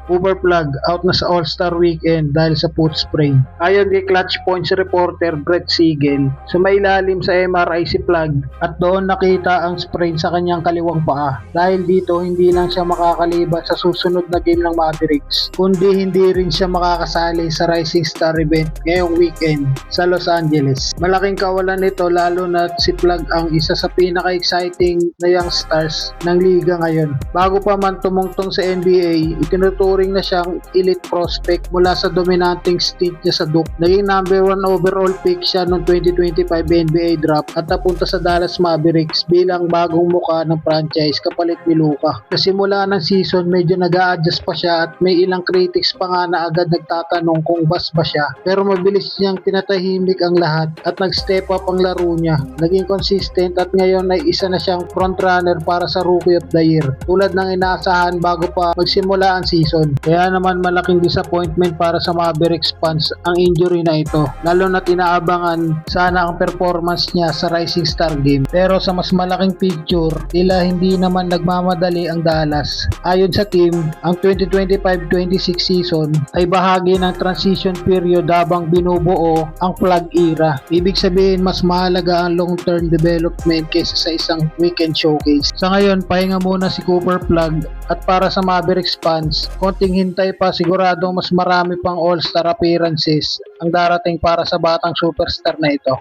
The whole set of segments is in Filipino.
Cooper Plug out na sa All-Star Weekend dahil sa foot sprain. Ayon kay Clutch Points reporter Brett Siegel, sumailalim sa MRI si Plug at doon nakita ang sprain sa kanyang kaliwang paa. Dahil dito hindi lang siya makakaliban sa susunod na game ng Mavericks, kundi hindi rin siya makakasali sa Rising Star event ngayong weekend sa Los Angeles. Malaking kawalan nito lalo na si Plug ang isa sa pinaka-exciting na young stars ng liga ngayon. Bago pa man tumungtong sa NBA, itinuturing na siyang elite prospect mula sa dominanting stint niya sa Duke. Naging number 1 overall pick siya noong 2025 NBA draft at napunta sa Dallas Mavericks bilang bagong muka ng franchise kapalit ni Luka. Sa simula ng season, medyo nag-a-adjust pa siya at may ilang critics pa nga na agad nagtatanong kung bas ba siya. Pero mabilis niyang tinatahimik ang lahat at nag-step up ang laro niya. Naging consistent at ngayon ay isa na siyang frontrunner para sa Rookie of the Year. Tulad ng inaasahan bago pa magsimula ang season. Kaya naman malaking disappointment para sa Mavericks fans ang injury na ito. Lalo na tinaabangan sana ang performance niya sa Rising Star game. Pero sa mas malaking picture, tila hindi naman nagmamadali ang Dallas. Ayon sa team, ang 2025-26 season ay bahagi ng transition period habang binubuo ang Plug era. Ibig sabihin mas mahalaga ang long-term development kaysa sa isang weekend showcase. Sa ngayon, pahinga muna si Cooper Plug at para sa Mavericks fans, konting hintay pa, siguradong mas marami pang all-star appearances ang darating para sa batang superstar na ito.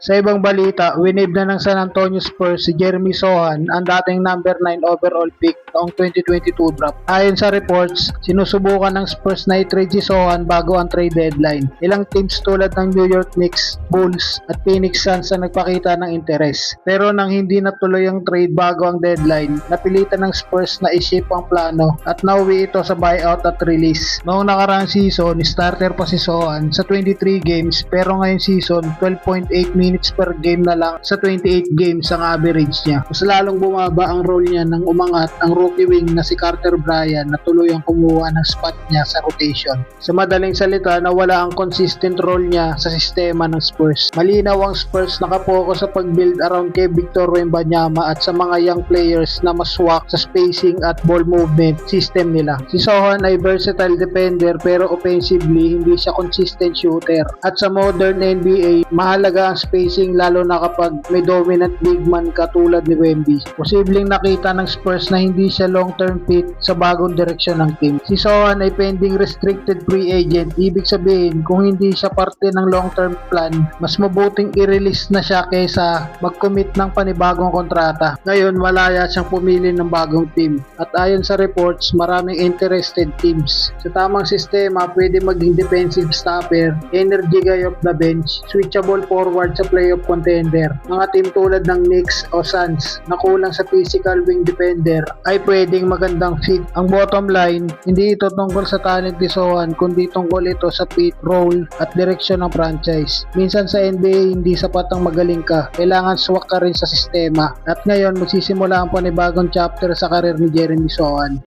Sa ibang balita, winave na ng San Antonio Spurs si Jeremy Sohan, ang dating number 9 overall pick noong 2022 draft. Ayon sa reports, sinusubukan ng Spurs na i-trade si Sohan bago ang trade deadline. Ilang teams tulad ng New York Knicks, Bulls at Phoenix Suns ang nagpakita ng interes. Pero nang hindi natuloy ang trade bago ang deadline, napilitan ng Spurs na i-shape ang plano at nauwi ito sa buyout at release. Noong nakaraang season, starter pa si Sohan sa 23 games pero ngayong season, 12.8 minutes per game na lang sa 28 games ang average niya. Mas lalong bumaba ang role niya nang umangat ang rookie wing na si Carter Bryant na tuluyang kumuha ng spot niya sa rotation. Sa madaling salita, nawala ang consistent role niya sa sistema ng Spurs. Malinaw ang Spurs nakapokus sa pag-build around kay Victor Wembanyama at sa mga young players na maswak sa spacing at ball movement system nila. Si Sohan ay versatile defender pero offensively hindi siya consistent shooter. At sa modern NBA, mahalaga ang spacing lalo na kapag may dominant big man katulad ni Wemby. Posibleng nakita ng Spurs na hindi siya long-term fit sa bagong direksyon ng team. Si Sohan ay pending restricted free agent. Ibig sabihin, kung hindi siya parte ng long-term plan, mas mabuting i-release na siya kaysa mag-commit ng panibagong kontrata. Ngayon, malaya siyang pumili ng bagong team. At ayon sa reports, maraming interested teams. Sa tamang sistema, pwede maging defensive stopper, energy guy off the bench, switchable forward sa playoff contender. Mga team tulad ng Knicks o Suns na kulang sa physical wing defender ay pwedeng magandang fit. Ang bottom line, hindi ito tungkol sa talent ni Sohan kundi tungkol ito sa fit, role at direksyon ng franchise. Minsan sa NBA hindi sapat ang magaling ka, kailangan swak ka rin sa sistema. At ngayon magsisimula ang panibagong chapter sa karir ni Jeremy Sohan.